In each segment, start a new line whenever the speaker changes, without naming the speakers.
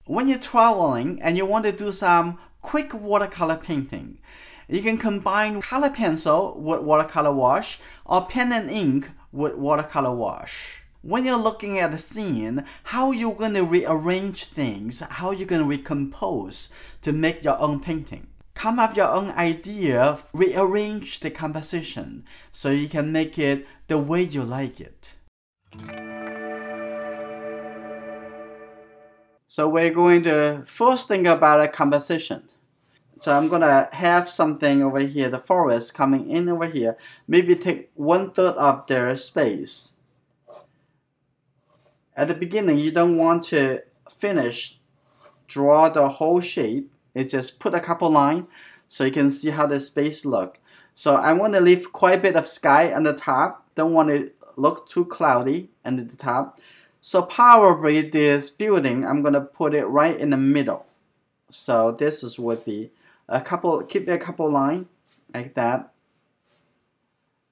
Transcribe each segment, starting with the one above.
When you're traveling and you want to do some quick watercolor painting, you can combine color pencil with watercolor wash or pen and ink with watercolor wash. When you're looking at the scene, how you're going to rearrange things, how you're going to recompose to make your own painting. Come up your own idea, rearrange the composition so you can make it the way you like it. So we're going to first think about a composition. So I'm going to have something over here, the forest coming in over here. Maybe take 1/3 of their space. At the beginning, you don't want to draw the whole shape. It's just put a couple lines so you can see how the space look. So I want to leave quite a bit of sky on the top. Don't want it look too cloudy at the top. So probably this building, I'm going to put it right in the middle. So this would be keep a couple lines like that.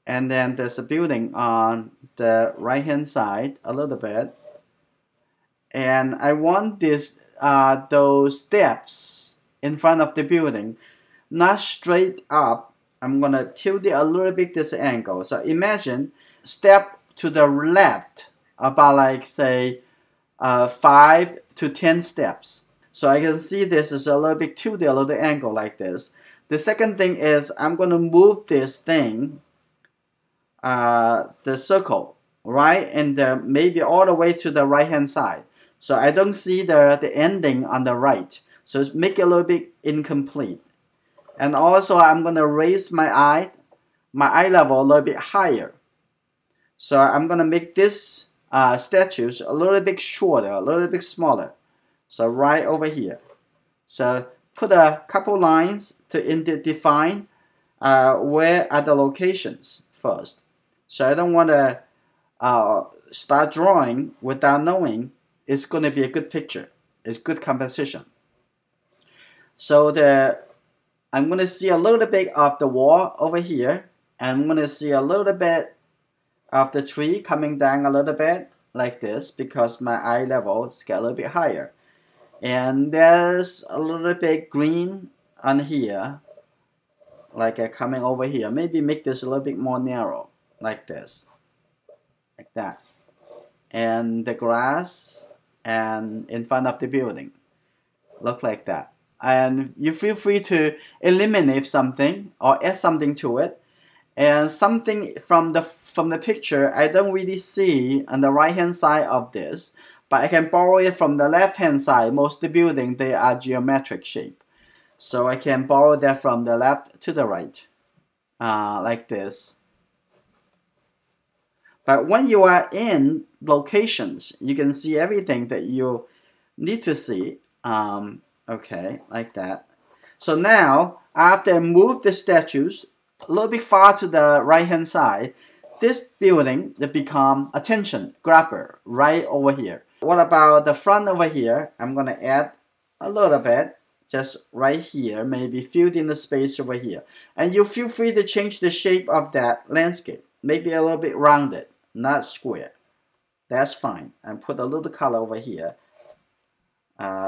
And then there's a building on the right hand side a little bit. And I want those steps in front of the building, not straight up. I'm going to tilt it a little bit this angle. So imagine step to the left about like say 5 to 10 steps. So I can see this is a little bit tilted, a little angle like this. The second thing is I'm going to move this thing, the circle, right, and maybe all the way to the right hand side. So I don't see the ending on the right. So it's make it a little bit incomplete. And also I'm going to raise my eye level a little bit higher. So I'm going to make this statues a little bit shorter, a little bit smaller. So right over here. So put a couple lines to define where are the locations first. So I don't want to start drawing without knowing it's going to be a good picture. It's good composition. So I'm going to see a little bit of the wall over here. And I'm going to see a little bit of the tree coming down a little bit like this because my eye level is get a little bit higher. And there's a little bit green on here, like coming over here. Maybe make this a little bit more narrow, like this, like that. And the grass and in front of the building, look like that. And you feel free to eliminate something or add something to it. And something from the picture I don't really see on the right hand side of this, but I can borrow it from the left hand side. Most of the building, they are geometric shape. So I can borrow that from the left to the right, like this. But when you are in locations, you can see everything that you need to see. Okay, like that. So now, after I move the statues a little bit far to the right hand side, this building will become attention grabber right over here. What about the front over here? I'm going to add a little bit, just right here, maybe filled in the space over here. And you feel free to change the shape of that landscape. Maybe a little bit rounded, not square. That's fine. And put a little color over here.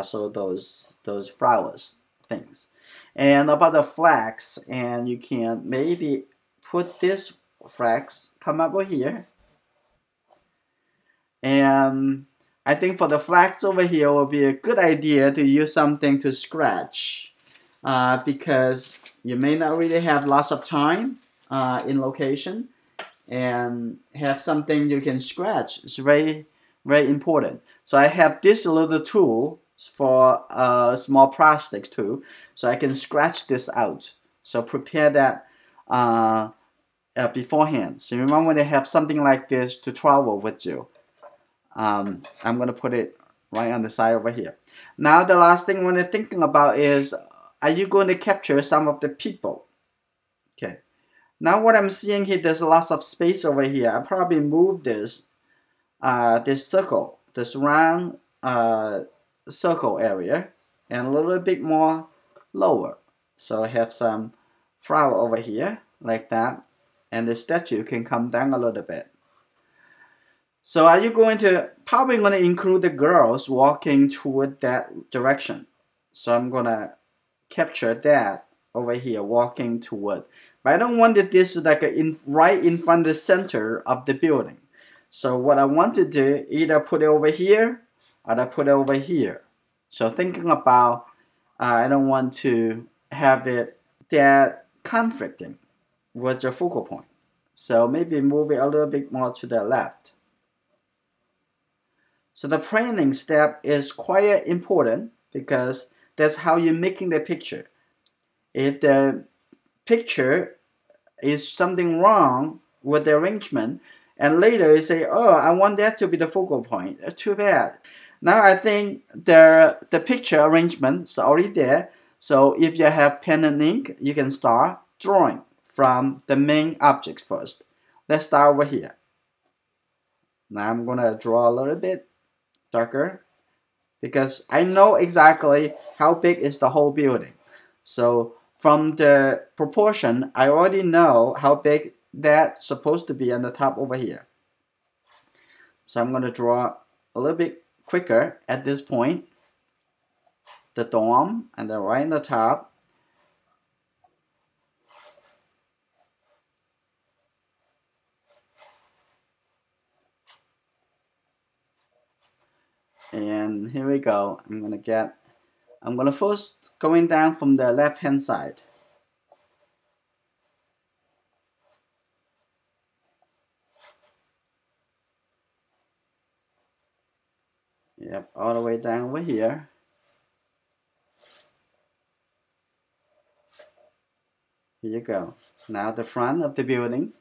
So those flowers things. And about the flags, and you can maybe put this flags come over here. And I think for the flags over here will be a good idea to use something to scratch because you may not really have lots of time in location, and have something you can scratch. It's very, very important. So I have this little tool for a small plastic tool, so I can scratch this out. So prepare that beforehand. So you might want to have something like this to travel with you. I'm going to put it right on the side over here. Now the last thing we're thinking about is, are you going to capture some of the people? Okay. Now what I'm seeing here, there's lots of space over here. I probably move this circle, this round circle area, and a little bit more lower. So I have some flower over here like that, and the statue can come down a little bit. So are you going to, probably going to include the girls walking toward that direction. So I'm going to capture that over here, walking toward. But I don't want this like right in front of the center of the building. So what I want to do, either put it over here or I put it over here. So thinking about, I don't want to have it that conflicting with the focal point. So maybe move it a little bit more to the left. So the planning step is quite important because that's how you're making the picture. If the picture is something wrong with the arrangement, and later you say, oh, I want that to be the focal point. Too bad. Now I think the picture arrangement is already there. So if you have pen and ink, you can start drawing from the main objects first. Let's start over here. Now I'm gonna draw a little bit darker because I know exactly how big is the whole building. So from the proportion, I already know how big that's supposed to be on the top over here. So I'm going to draw a little bit quicker at this point. The dome and then right in the top. And here we go. I'm going to first going down from the left hand side. Yep, all the way down over here. Here you go. Now the front of the building.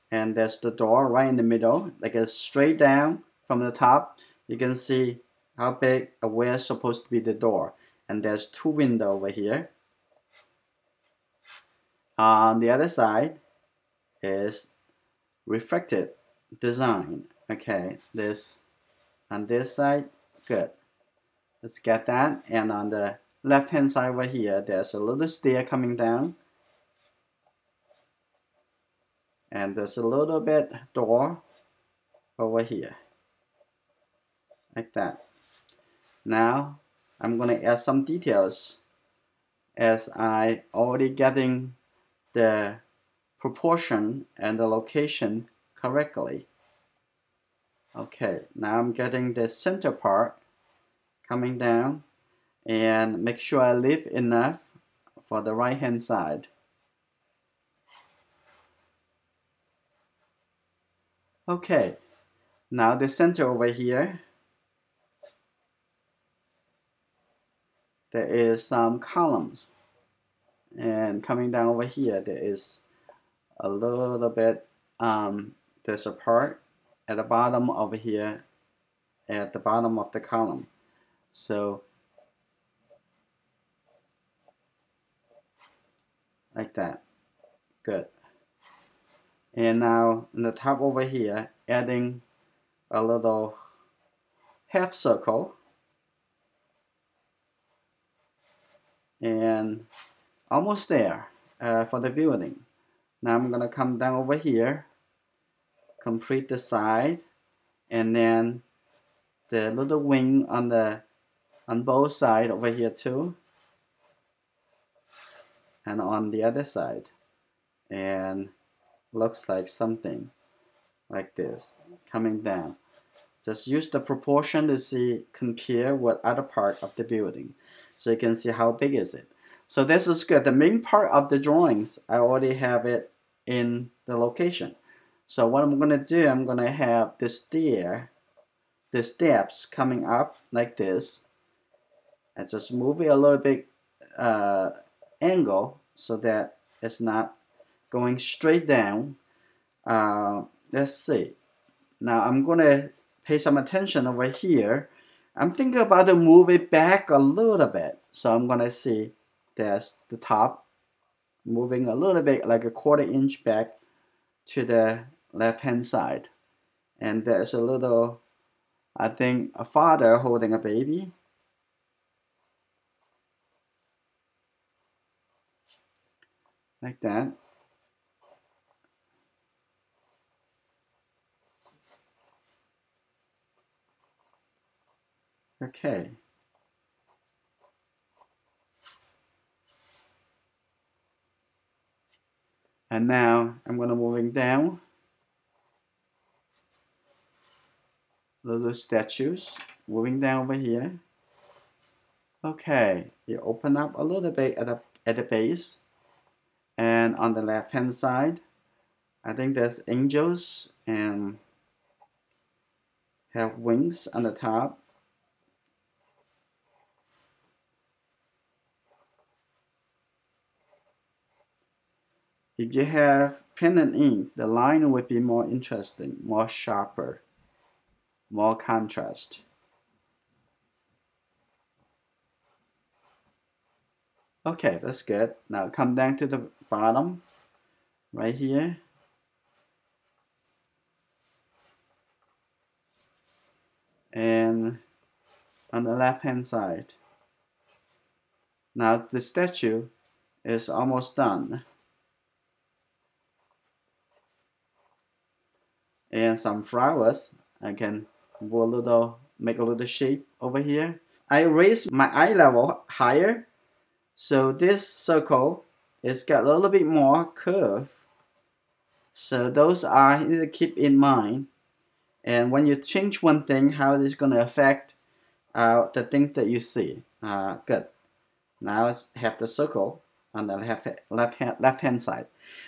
And there's the door right in the middle, like it's straight down from the top. You can see how big or where's supposed to be the door. And there's two windows over here. On the other side is reflected design. Okay, this on this side, good. Let's get that. And on the left hand side over here, there's a little stair coming down. And there's a little bit door over here. Like that. Now I'm going to add some details as I already getting the proportion and the location correctly. Okay, now I'm getting the center part coming down and make sure I leave enough for the right hand side. Okay, now the center over here, there is some columns, and coming down over here there is a little bit there's a part at the bottom over here at the bottom of the column. So like that. Good. And now in the top over here, adding a little half circle and almost there for the building. Now I'm gonna come down over here, complete the side, and then the little wing on both sides over here too, and on the other side, and looks like something like this coming down. Just use the proportion to see, compare with other part of the building, so you can see how big is it. So this is good. The main part of the drawings, I already have it in the location. So what I'm gonna do, I'm gonna have the stair, the steps coming up like this, and just move it a little bit angle so that it's not going straight down. Let's see. Now I'm gonna pay some attention over here. I'm thinking about to move it back a little bit. So I'm gonna see there's the top moving a little bit, like a 1/4 inch back to the left hand side. And there's a little, I think, a father holding a baby. Like that. Okay. And now I'm gonna moving down little statues, moving down over here. Okay, you open up a little bit at the base, and on the left hand side, I think there's angels and have wings on the top. If you have pen and ink, the line would be more interesting, more sharper, more contrast. Okay, that's good. Now come down to the bottom, right here. And on the left hand side. Now the statue is almost done. And some flowers, I can make a little shape over here. I raised my eye level higher, so this circle is got a little bit more curve. So those are you need to keep in mind. And when you change one thing, how it is going to affect the things that you see. Good. Now let's have the circle on the left hand side.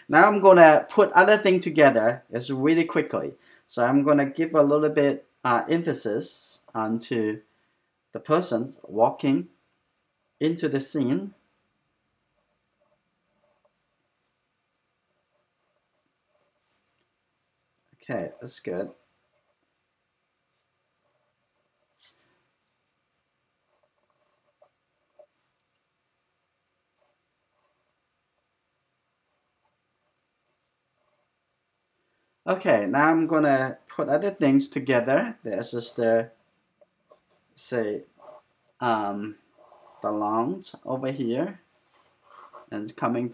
Now I'm going to put other things together. It's really quickly. So I'm going to give a little bit emphasis onto the person walking into the scene. Okay, that's good. Okay, now I'm gonna put other things together. This is the say the lounge over here and coming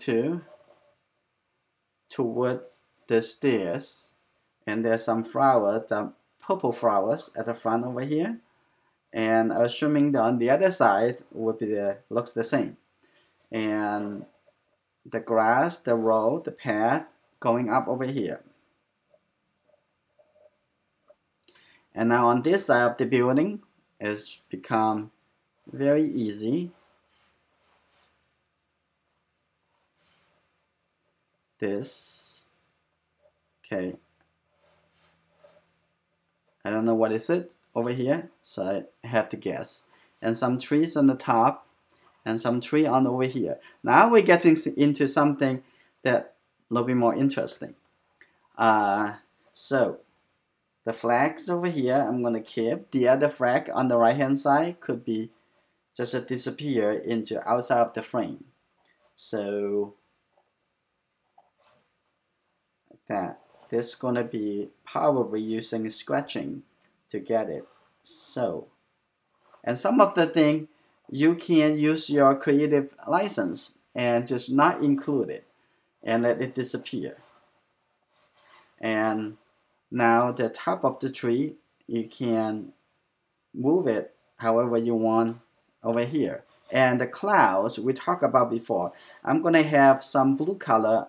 toward the stairs, and there's some flower, the purple flowers at the front over here, and assuming that on the other side would be looks the same, and the grass, the road, the path going up over here. And now on this side of the building, it's become very easy. This, okay, I don't know what is it over here, so I have to guess. And some trees on the top, and some tree on over here. Now we're getting into something that a little bit more interesting. So the flags over here, I'm gonna keep. The other flag on the right hand side could be just disappear into outside of the frame. So like that. This is gonna be probably using scratching to get it. So, and some of the thing you can use your creative license and just not include it and let it disappear. And now the top of the tree, you can move it however you want over here. And the clouds we talked about before, I'm gonna have some blue color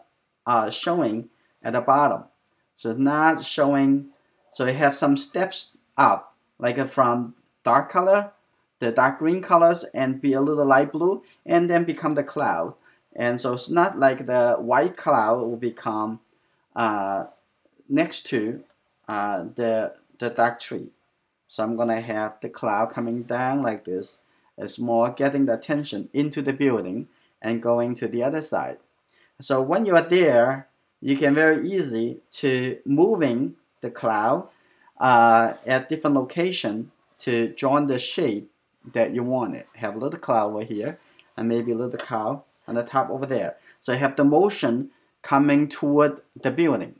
showing at the bottom. So it's not showing, so you have some steps up, like from dark color, the dark green colors, and be a little light blue, and then become the cloud. And so it's not like the white cloud will become next to the dark tree. So I'm gonna have the cloud coming down like this. It's more getting the attention into the building and going to the other side. So when you are there, you can very easy to moving the cloud at different location to join the shape that you want it. Have a little cloud over here and maybe a little cloud on the top over there. So you have the motion coming toward the building,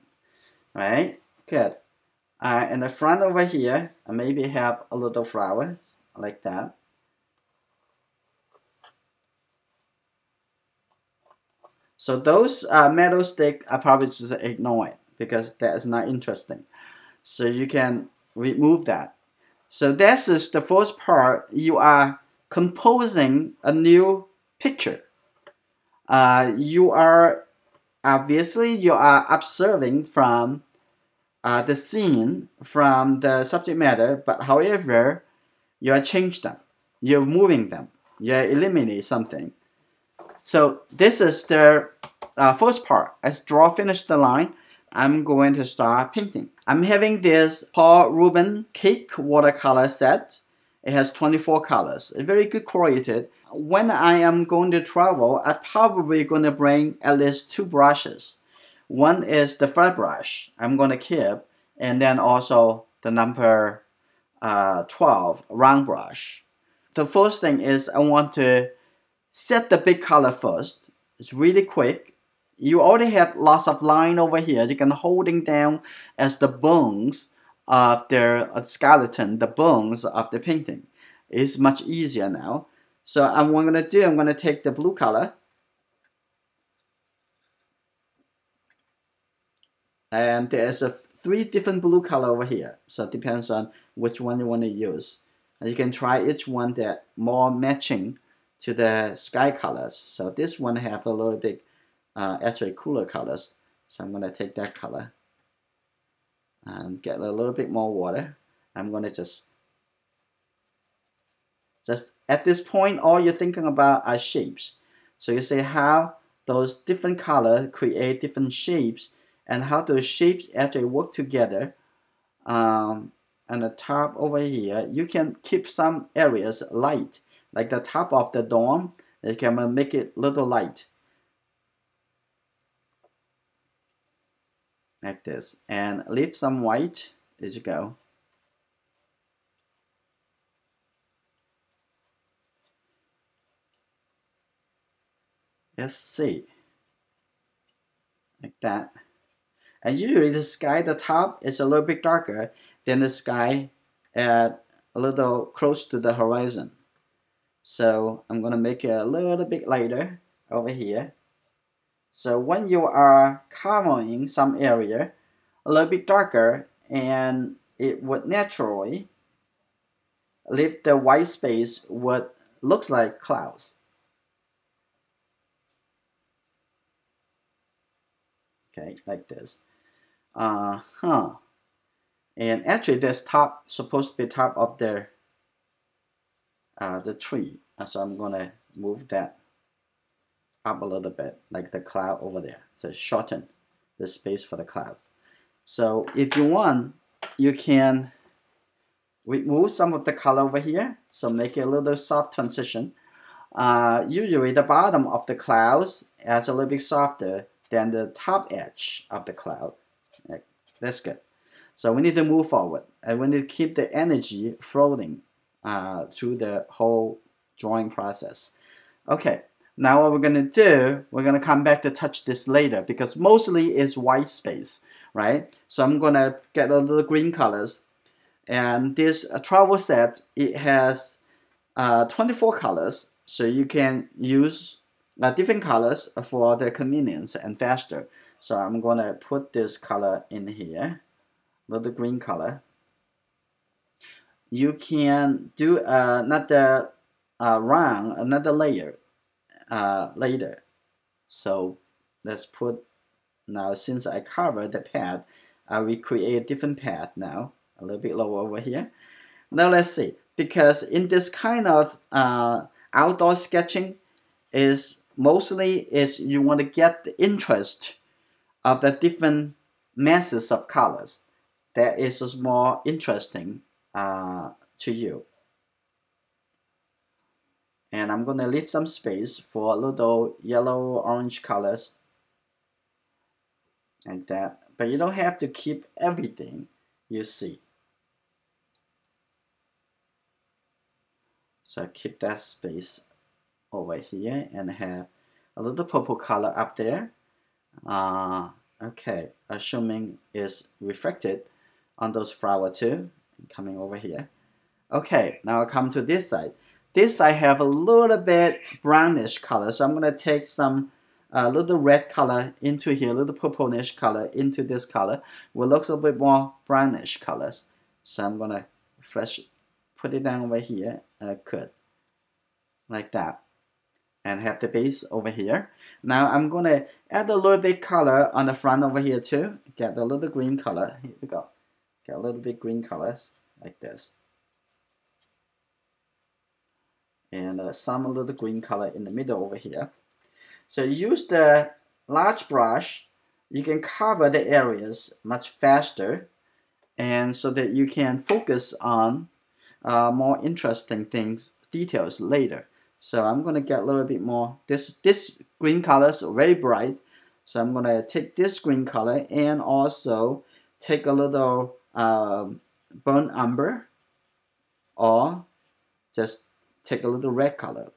right? Good. In the front over here, I maybe have a little flower like that. So those metal stick, I probably just ignore it because that is not interesting. So you can remove that. So this is the first part. You are composing a new picture. You are obviously you are observing from the scene, from the subject matter, but however, you are changing them, you're moving them, you eliminate something. So this is the first part. As draw finish the line, I'm going to start painting. I'm having this Paul Rubens cake watercolor set. It has 24 colors. It's very good quality. When I am going to travel, I'm probably going to bring at least 2 brushes. One is the flat brush I'm going to keep, and then also the number 12 round brush. The first thing is I want to set the big color first. It's really quick. You already have lots of line over here. You can holding down as the bones of the skeleton, the bones of the painting. It's much easier now. So what I'm going to do, I'm going to take the blue color. And there's 3 different blue color over here. So it depends on which one you want to use. And you can try each one that more matching to the sky colors. So this one have a little bit actually cooler colors. So I'm going to take that color and get a little bit more water. I'm going to just at this point, all you're thinking about are shapes. So you see how those different colors create different shapes, and how those shapes actually work together. On the top over here, you can keep some areas light, like the top of the dome. You can make it little light, like this, and leave some white as you go. Let's see, like that. And usually the sky at the top is a little bit darker than the sky at a little close to the horizon. So I'm going to make it a little bit lighter over here. So when you are covering some area a little bit darker, and it would naturally leave the white space what looks like clouds. Okay, like this. And actually this top supposed to be top of the tree. So I'm gonna move that up a little bit, like the cloud over there. So shorten the space for the cloud. So if you want, you can remove some of the color over here. So make it a little soft transition. Usually the bottom of the clouds is a little bit softer than the top edge of the cloud. That's good. So we need to move forward, and we need to keep the energy floating through the whole drawing process. Okay, now what we're going to do, we're going to come back to touch this later, because mostly it's white space, right? So I'm going to get a little green colors. And this travel set, it has 24 colors, so you can use different colors for the convenience and faster. So I'm going to put this color in here, little green color. You can do another round, another layer later. So let's put, now since I covered the path, I will create a different path now, a little bit lower over here. Now let's see, because in this kind of outdoor sketching is mostly you want to get the interest of the different masses of colors. That is more interesting to you. And I'm going to leave some space for a little yellow orange colors, like that. But you don't have to keep everything you see. So keep that space over here and have a little purple color up there. Okay, assuming is reflected on those flowers too, coming over here. Okay, now I come to this side. This side have a little bit brownish color, so I'm going to take some little red color into here, a little purplish color into this color, which looks a bit more brownish colors. So I'm going to put it down over here. I could, like that. And have the base over here. Now I'm gonna add a little bit color on the front over here too. Get a little green color. Here we go. Get a little bit green colors like this. And some little green color in the middle over here. So use the large brush. You can cover the areas much faster, and so that you can focus on more interesting things, details later. So I'm gonna get a little bit more. This green color is very bright, so I'm gonna take this green color and also take a little burnt umber, or just take a little red color.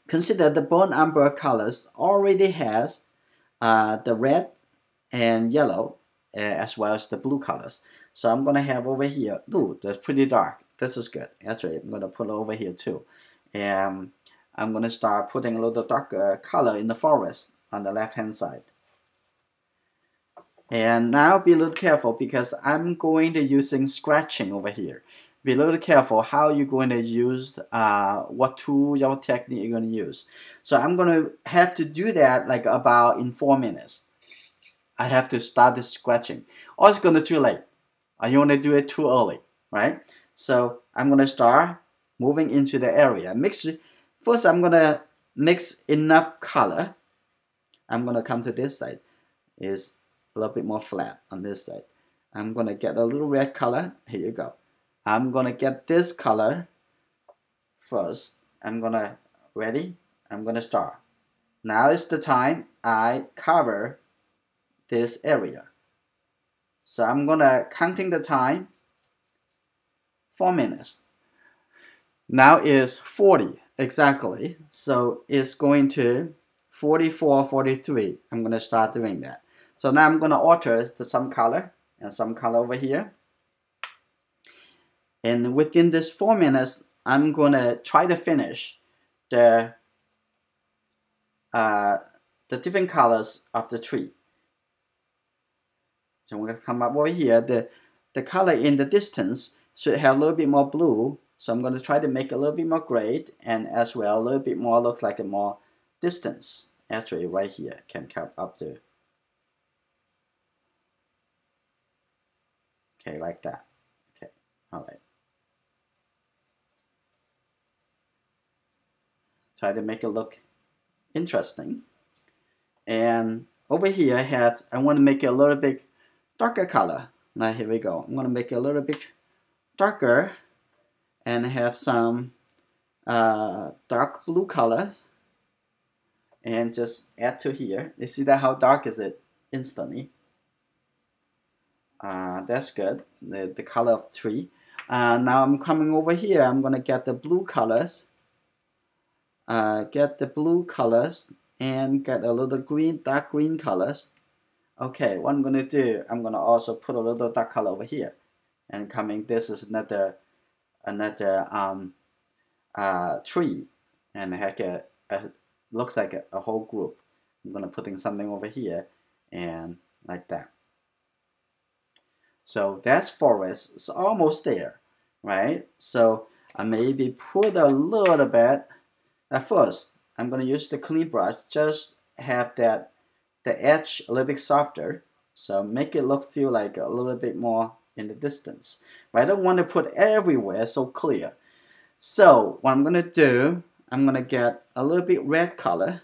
Consider the burnt umber colors already has the red and yellow as well as the blue colors. So I'm gonna have over here. Ooh, that's pretty dark. This is good. Actually, I'm gonna put it over here too. And I'm gonna start putting a little darker color in the forest on the left hand side. And now be a little careful because I'm going to using scratching over here. Be a little careful how you're going to use what tool, what technique you're going to use. So I'm going to have to do that like about in 4 minutes. I have to start the scratching. Or it's going to too late. You want to do it too early, right? So I'm going to start moving into the area. First, I'm going to mix enough color. I'm going to come to this side. It's a little bit more flat on this side. I'm going to get a little red color. Here you go. I'm going to get this color first. I'm going to, ready? I'm going to start. Now is the time I cover this area. So I'm going to counting the time, 4 minutes. Now is 40 exactly. So it's going to 44, 43. I'm going to start doing that. So now I'm going to alter some color and some color over here. And within this 4 minutes, I'm going to try to finish the different colors of the tree. So we're going to come up over here. The color in the distance should have a little bit more blue. So I'm going to try to make a little bit more gray, and as well a little bit more looks like a more distance. Actually, right here can come up to. Okay, like that. Okay, all right. Try to make it look interesting. And over here I want to make it a little bit darker color. Now here we go. I'm going to make it a little bit darker and have some dark blue colors. And just add to here. You see that how dark is it instantly? That's good. The color of tree. Now I'm coming over here. I'm going to get the blue colors. Get the blue colors and get a little green, dark green colors. Okay, what I'm going to do, I'm going to also put a little dark color over here. And coming, this is another tree. And heck, looks like a whole group. I'm going to put in something over here and like that. So that's forest. It's almost there, right? So I maybe put a little bit. At first, I'm going to use the clean brush. Just have the edge a little bit softer. So make it feel like a little bit more in the distance. But I don't want to put everywhere so clear. So what I'm going to do, I'm going to get a little bit red color.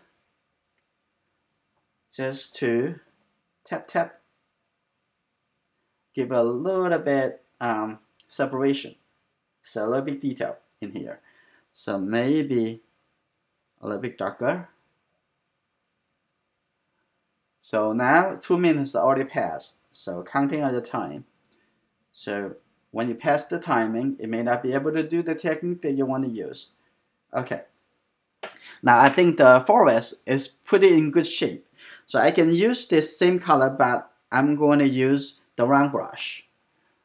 Just to tap. Give a little bit separation. So a little bit detail in here. So maybe a little bit darker. So now 2 minutes already passed. So counting at the time. So when you pass the timing, it may not be able to do the technique that you want to use. Okay. Now I think the forest is pretty in good shape. So I can use this same color, but I'm going to use the round brush.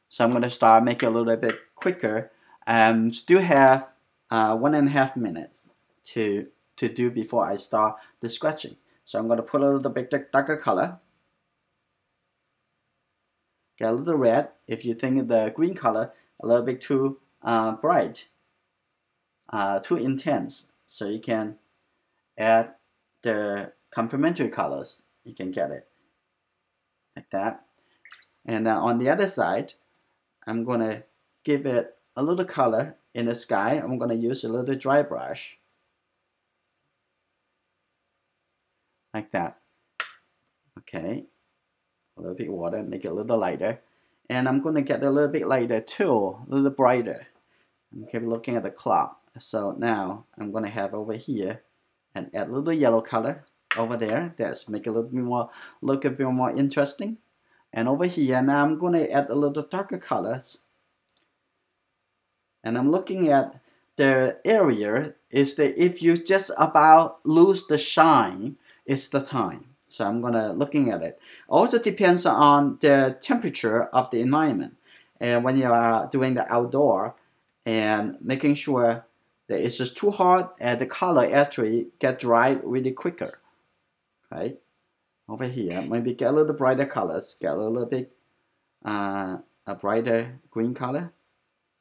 So I'm going to start making it a little bit quicker and still have 1.5 minutes to do before I start the scratching. So I'm going to put a little bit darker color. Get a little red. If you think the green color a little bit too bright, too intense. So you can add the complementary colors. You can get it like that. And on the other side, I'm gonna give it a little color in the sky. I'm gonna use a little dry brush like that. Okay, a little bit water, make it a little lighter. And I'm gonna get a little bit lighter too, a little brighter. I'm keep looking at the clock. So now I'm gonna have over here and add a little yellow color over there. That's make it a little bit more, look a bit more interesting. And over here now I'm gonna add a little darker colors. And I'm looking at the area is that if you just about lose the shine, it's the time. So I'm gonna looking at it. Also depends on the temperature of the environment. And when you are doing the outdoor and making sure that it's just too hot and the color actually get dry really quicker. Right? Over here, maybe get a little brighter colors, get a little bit a brighter green color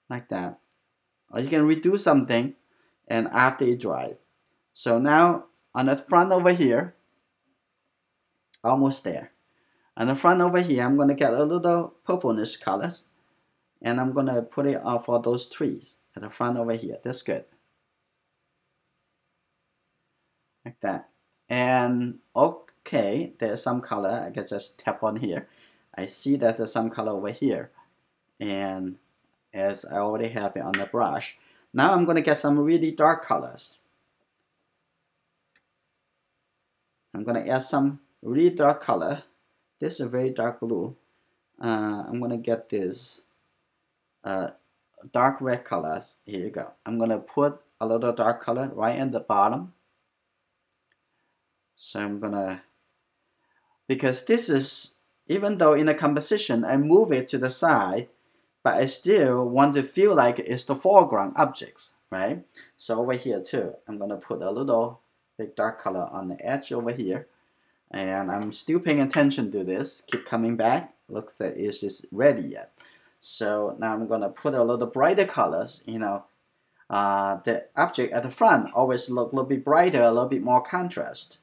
like that. Or you can redo something and after it dries. So now on the front over here, almost there. On the front over here, I'm gonna get a little purplish colors and I'm gonna put it for those trees at the front over here. That's good. Like that. And okay, there's some color. I can just tap on here. I see that there's some color over here. And as I already have it on the brush. Now I'm going to get some really dark colors. I'm going to add some really dark color. This is a very dark blue. I'm going to get this dark red colors. Here you go. I'm going to put a little dark color right at the bottom. So I'm going to, because this is, even though in a composition I move it to the side, but I still want to feel like it's the foreground objects, right? So over here too, I'm gonna put a little big dark color on the edge over here. And I'm still paying attention to this, keep coming back. Looks like it's just ready yet. So now I'm gonna put a little brighter colors, you know. The object at the front always look a little bit brighter, a little bit more contrast.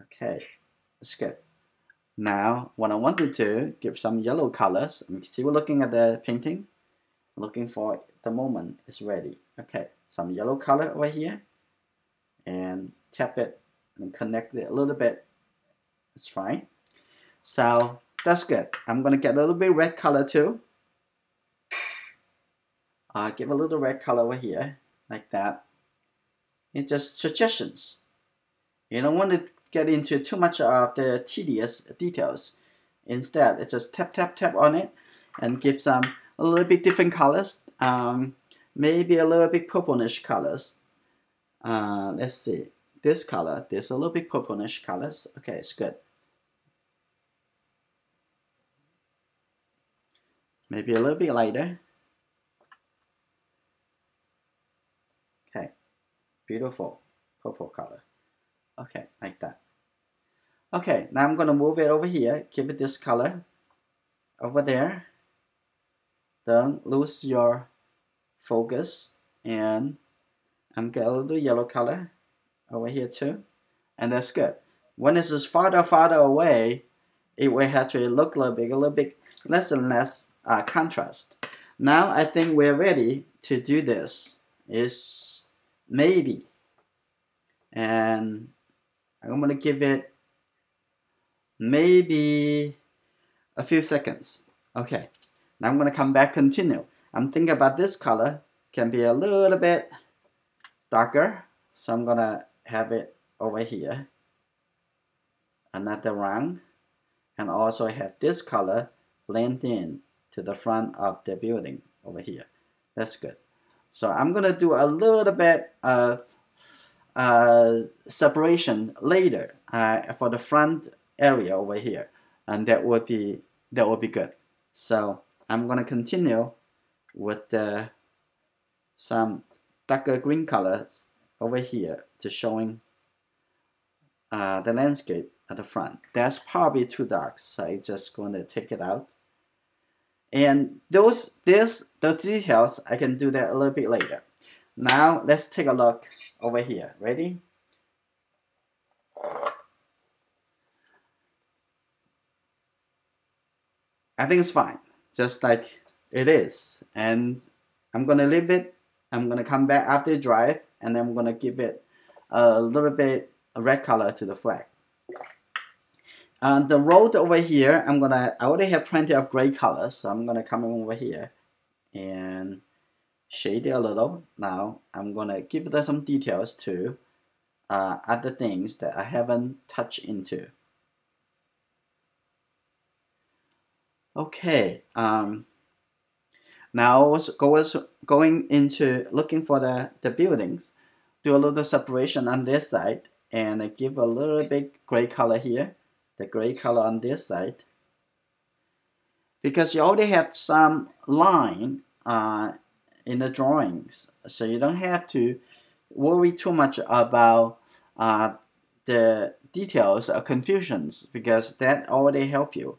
Okay, that's good. Now, what I want to do, give some yellow colors. I'm still looking at the painting, looking for the moment it's ready. Okay, some yellow color over here, and tap it and connect it a little bit. It's fine. So that's good. I'm gonna get a little bit red color too. Give a little red color over here, like that. It's just suggestions. You don't want to get into too much of the tedious details. Instead, it's just tap, tap, tap on it and give some a little bit different colors. Maybe a little bit purplish colors. Let's see. This color, there's a little bit purplish colors. Okay, it's good. Maybe a little bit lighter. Okay, beautiful purple color. Okay, like that. Okay, now I'm gonna move it over here. Give it this color over there. Don't lose your focus. And I'm getting a little yellow color over here too. And that's good. When this is farther away, it will actually look a little bit less and less contrast. Now I think we're ready to do this. Is maybe. And I'm going to give it maybe a few seconds. Okay, now I'm going to come back, continue. I'm thinking about this color can be a little bit darker. So I'm going to have it over here. Another round. And also have this color blend in to the front of the building over here. That's good. So I'm going to do a little bit of separation later for the front area over here, and that would be good. So I'm gonna continue with some darker green colors over here to showing the landscape at the front. That's probably too dark, so I'm just going to take it out And those details, I can do that a little bit later. Now let's take a look over here. Ready? I think it's fine, just like it is. And I'm gonna leave it. I'm gonna come back after it dries, and then I'm gonna give it a little bit red color to the flag. The road over here, I already have plenty of gray colors, so I'm gonna come over here and shade it a little. Now I'm gonna give it some details to other things that I haven't touched into. Okay. Now going into looking for the buildings, do a little separation on this side, and I give a little bit gray color here, the gray color on this side, because you already have some line in the drawings, so you don't have to worry too much about the details or confusions, because that already help you.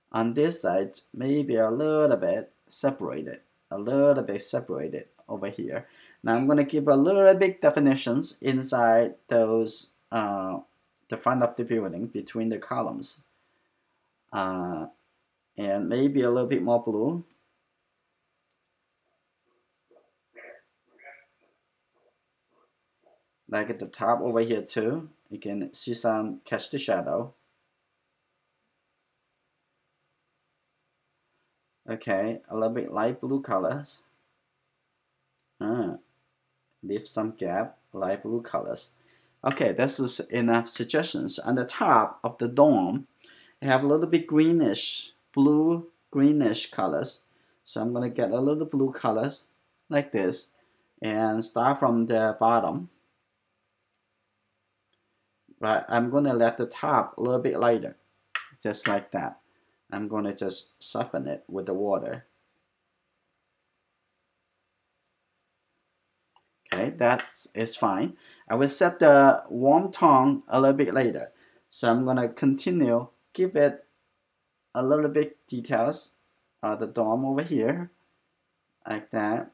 On this side, maybe a little bit separated over here. Now I'm going to give a little bit definitions inside those the front of the building between the columns, and maybe a little bit more blue. Like at the top over here too, you can see some catch the shadow. Okay, a little bit light blue colors. Leave some gap, light blue colors. Okay, this is enough suggestions. On the top of the dome, I have a little bit greenish, blue greenish colors. So I'm gonna get a little blue colors like this and start from the bottom. Right, I'm gonna let the top a little bit lighter, just like that. I'm gonna just soften it with the water. Okay, it's fine. I will set the warm tone a little bit later. So I'm gonna continue, give it a little bit details, the dome over here, like that.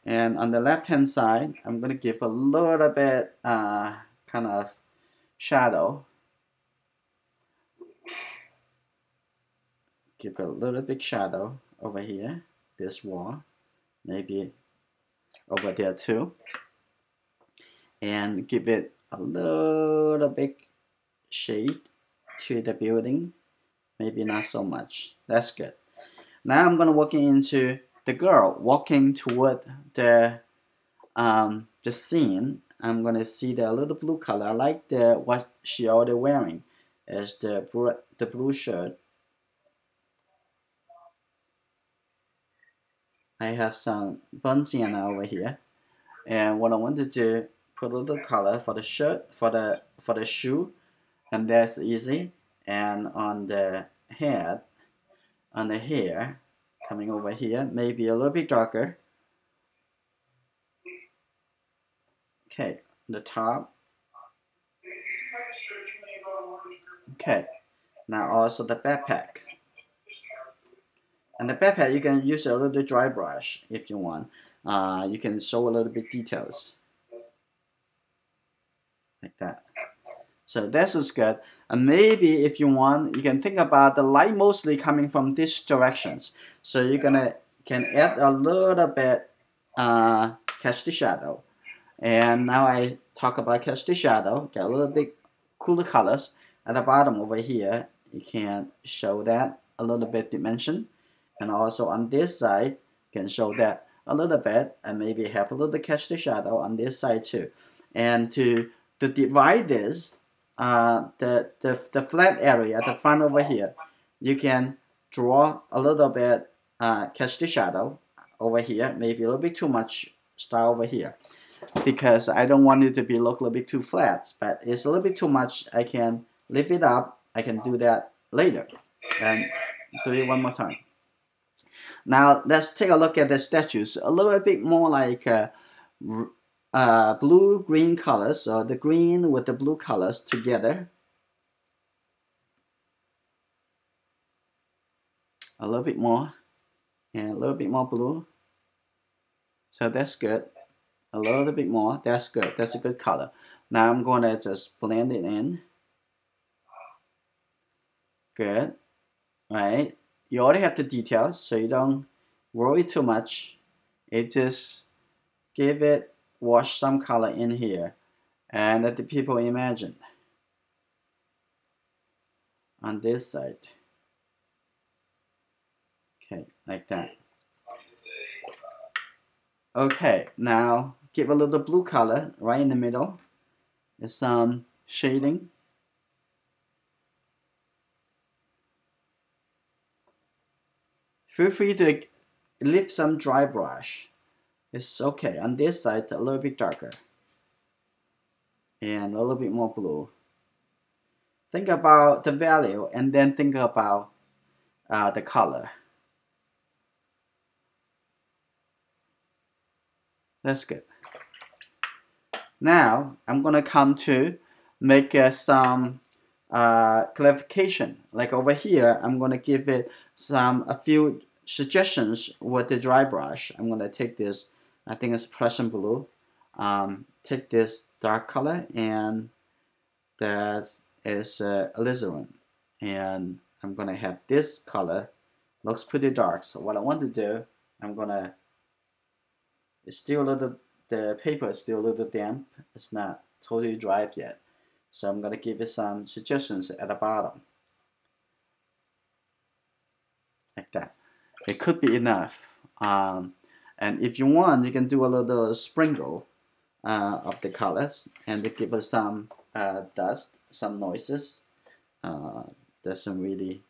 And on the left hand side, I'm gonna give a little bit kind of shadow. Give a little bit shadow over here, this wall, maybe over there too. And give it a little bit shade to the building, maybe not so much. That's good. Now I'm gonna walk into the girl walking toward the scene. I'm gonna see the little blue color. I like the what she already wearing, is the blue shirt. I have some burnt sienna over here, and what I want to do, put a little color for the shirt, for the shoe, and that's easy. And on the head, on the hair, coming over here, maybe a little bit darker. Okay, the top. Okay, now also the backpack. And the backpack, you can use a little dry brush if you want. You can show a little bit details, like that. So this is good. And maybe if you want, you can think about the light mostly coming from these directions. So you're can add a little bit catch the shadow. And now I talk about catch the shadow, get a little bit cooler colors. At the bottom over here, you can show that a little bit dimension. And also on this side, you can show that a little bit, and maybe have a little catch the shadow on this side too. And to divide this, the flat area at the front over here, you can draw a little bit catch the shadow over here, maybe a little bit too much style over here, because I don't want it to be look a little bit too flat, but it's a little bit too much. I can lift it up. I can do that later, and do it one more time. Now let's take a look at the statues. A little bit more like blue-green colors, so the green with the blue colors together. a little bit more, and a little bit more blue. So that's good. A little bit more. That's good. That's a good color. Now I'm going to just blend it in. Good. Right. You already have the details, so you don't worry too much. It just give it, wash some color in here, and let the people imagine on this side. Okay, like that. Okay, now give a little blue color right in the middle. There's some shading. Feel free to leave some dry brush. It's okay. On this side, a little bit darker. And a little bit more blue. Think about the value and then think about the color. That's good. Now, I'm going to come to make some clarification. Like over here, I'm going to give it a few suggestions with the dry brush. I'm going to take this, I think it's Prussian blue. Take this dark color, and that is alizarin. And I'm going to have this color. Looks pretty dark. So what I want to do, I'm going to, it's still a little, the paper is still a little damp. It's not totally dry yet. So I'm going to give it some suggestions at the bottom. Like that. It could be enough. And if you want, you can do a little sprinkle of the colors and to give it some dust, some noises. Doesn't really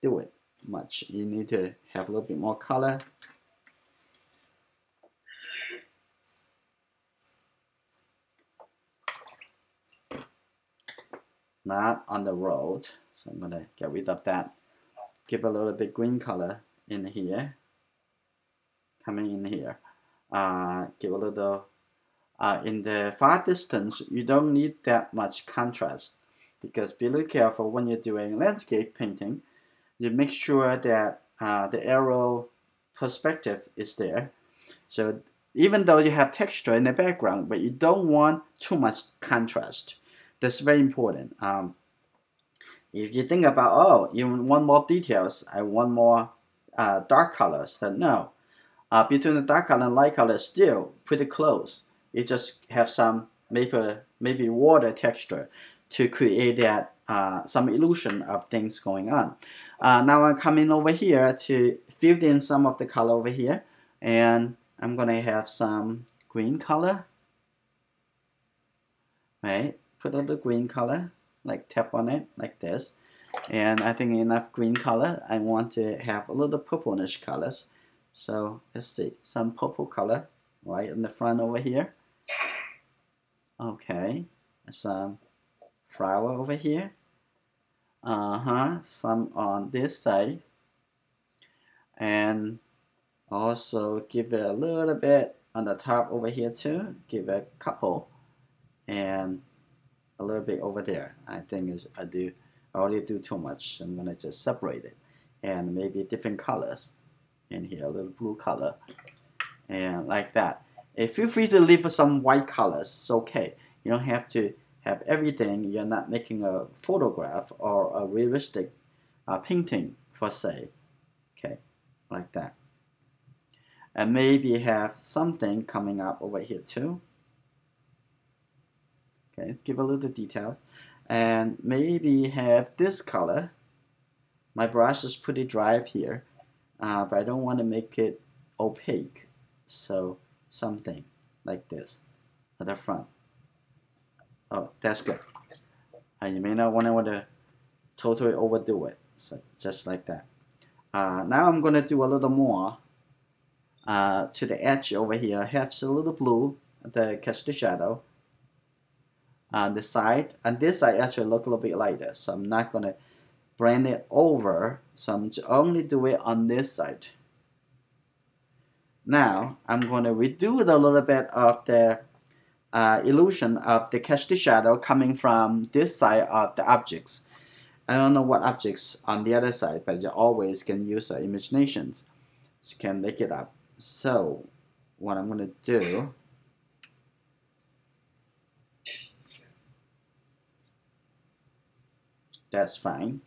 do it much. You need to have a little bit more color. Not on the road, so I'm gonna get rid of that. Give a little bit green color in here, coming in here. Give a little in the far distance. You don't need that much contrast, because be really careful when you're doing landscape painting. You make sure that the arrow perspective is there. So even though you have texture in the background, but you don't want too much contrast. That's very important. If you think about, oh, you want more details, I want more dark colors, then no. Between the dark color and light color, still pretty close. You just have some maybe water texture to create that some illusion of things going on. Now I'm coming over here to fill in some of the color over here, and I'm gonna have some green color, right? Put a little green color, like tap on it like this, and I think enough green color. I want to have a little purplish colors, so let's see, some purple color right in the front over here. Okay, some flower over here. Some on this side, and also give it a little bit on the top over here too. Give it a couple, and a little bit over there. I think I already do too much. I'm gonna just separate it, and maybe different colors in here, a little blue color, and like that. Feel free to leave some white colors. It's okay. You don't have to have everything. You're not making a photograph or a realistic painting per se. Okay, like that. And maybe have something coming up over here too. Okay, give a little details, and maybe have this color. My brush is pretty dry here, but I don't want to make it opaque, so something like this at the front. Oh, that's good. You may not want to totally overdo it, so just like that. Now I'm going to do a little more to the edge over here. Have a little blue to catch the shadow. On the side, and this side actually look a little bit lighter, so I'm not going to blend it over, so I'm only do it on this side. Now I'm going to redo it a little bit of the illusion of the catch the shadow coming from this side of the objects. I don't know what objects on the other side, but you always can use your imaginations. You can make it up. So what I'm going to do, that's fine.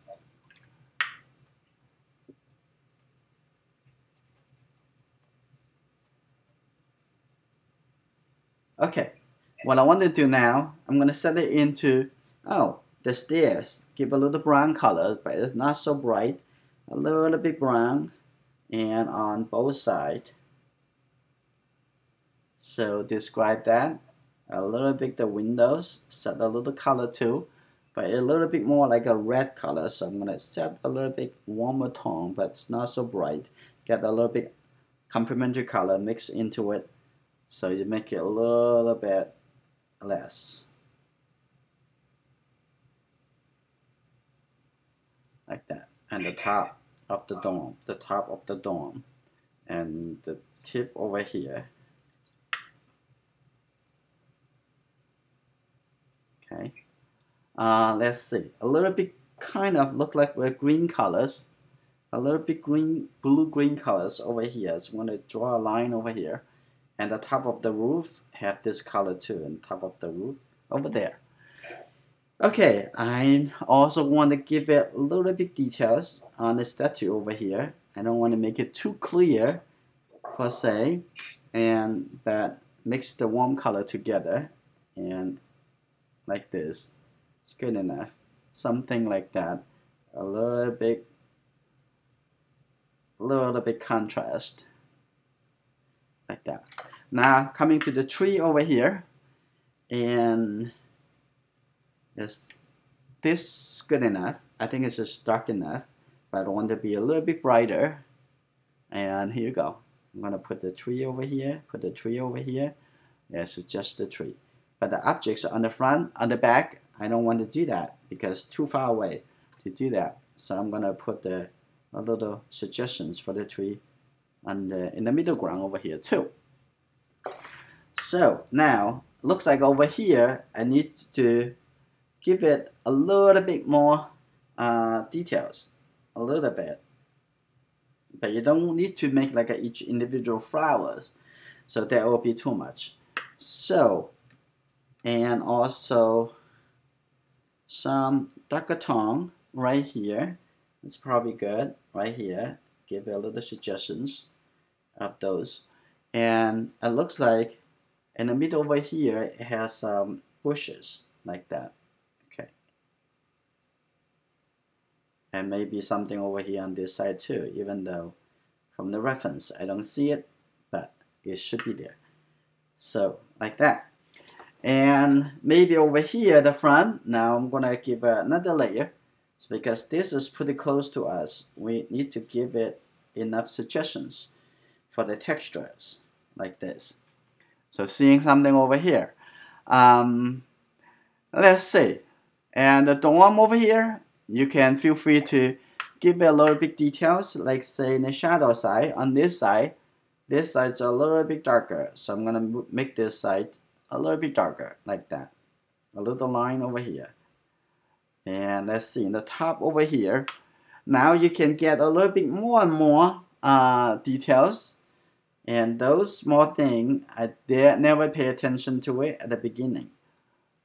Okay, what I want to do now, I'm going to set it into, oh, the stairs. Give a little brown color, but it's not so bright. A little bit brown, and on both sides. So describe that. A little bit the windows, set a little color too, but a little bit more like a red color. So I'm going to set a little bit warmer tone, but it's not so bright. Get a little bit complementary color mixed into it. So you make it a little bit less. Like that. And the top of the dome, and the tip over here. Okay. Let's see. A little bit kind of look like green colors. A little bit blue-green colors over here. So I'm going to draw a line over here. And the top of the roof have this color too. And top of the roof over there. Okay, I also want to give it a little bit details on the statue over here. I don't want to make it too clear, per se, but mix the warm color together, and like this, it's good enough. Something like that, a little bit contrast, like that. Now coming to the tree over here, and is this good enough? I think it's just dark enough, but I want to be a little bit brighter. And here you go. I'm gonna put the tree over here, put the tree over here. Yes, it's just the tree. But the objects on the front, on the back, I don't want to do that because too far away to do that. So I'm gonna put a little suggestions for the tree in the middle ground over here too. So now looks like over here I need to give it a little bit more details, a little bit. But you don't need to make like each individual flowers, so that will be too much. So, and also some darker tone right here. It's probably good right here. Give it a little suggestions of those. And it looks like in the middle over here it has some bushes like that. Okay. And maybe something over here on this side too, even though from the reference I don't see it, but it should be there. So like that. And maybe over here the front, now I'm gonna give another layer. So because this is pretty close to us, we need to give it enough suggestions for the textures like this. So seeing something over here, let's see. And the dome over here, you can feel free to give it a little bit details, like say in the shadow side. On this side's a little bit darker, so I'm gonna make this side a little bit darker, like that. A little line over here. And let's see, in the top over here, now you can get a little bit more and more details. And those small things, I never pay attention to it at the beginning,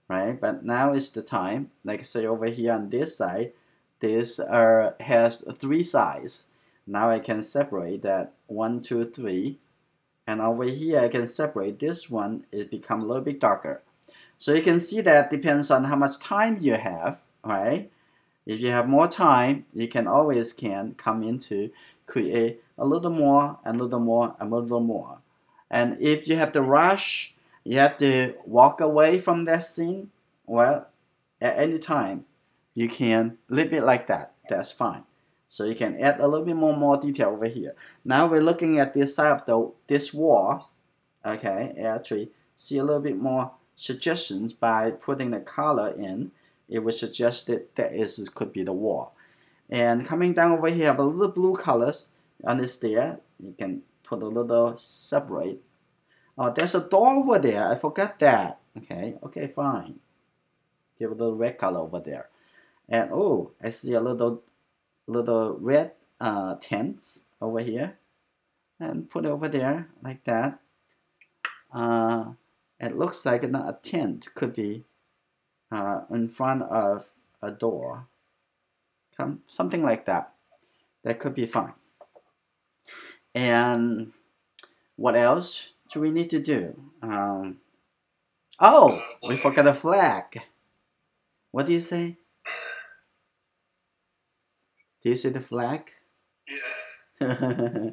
right? But now is the time. Like say over here on this side, this has 3 sides. Now I can separate that 1, 2, 3. And over here I can separate this one. It becomes a little bit darker. So you can see that depends on how much time you have, right? If you have more time, you can always come into create a little more and a little more and a little more. And if you have to rush, you have to walk away from that scene, well, at any time you can leave it like that. That's fine. So you can add a little bit more detail over here. Now we're looking at this side of this wall. Okay, actually see a little bit more suggestions by putting the color in. It was suggested that this could be the wall. And coming down over here, have a little blue colors on this there. You can put a little separate. Oh, there's a door over there. I forgot that. Okay, fine. Give a little red color over there. And oh, I see a little red tents over here, and put it over there like that. It looks like not a tent, could be in front of a door, something like that. That could be fine. And what else do we need to do? Oh, we forgot a flag. What do you say? Do you see the flag? Yeah.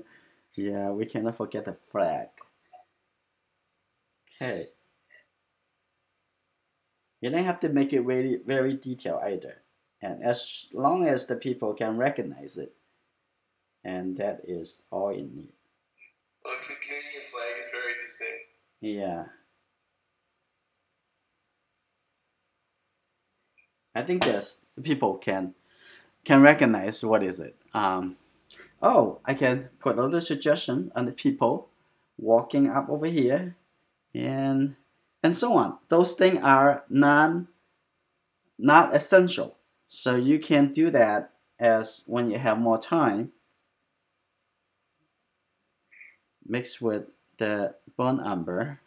Yeah, we cannot forget the flag. Okay. You don't have to make it very, very detailed either. And as long as the people can recognize it. And that is all you need.
Well, the Canadian flag is very distinct.
Yeah. I think yes, people can recognize what is it. Oh, I can put a little suggestion on the people walking up over here, and so on. Those things are not essential, so you can do that as when you have more time. Mix with the burnt umber.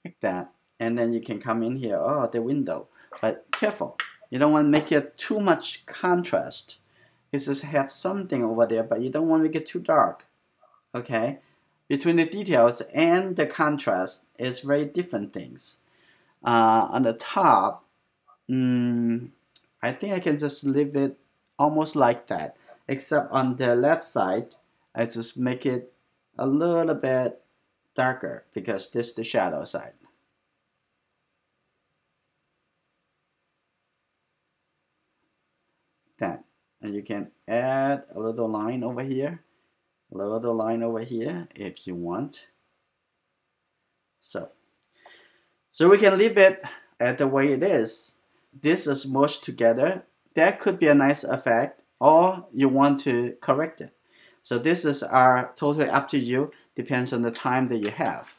Like that. And then you can come in here, oh, the window. But careful, you don't want to make it too much contrast. You just have something over there, but you don't want to make it too dark. Okay? Between the details and the contrast is very different things. On the top, I think I can just leave it almost like that. Except on the left side, I just make it a little bit darker because this is the shadow side. That. And you can add a little line over here, a little line over here if you want. So we can leave it at the way it is. This is mushed together. That could be a nice effect, or you want to correct it. So this is totally up to you, depends on the time that you have.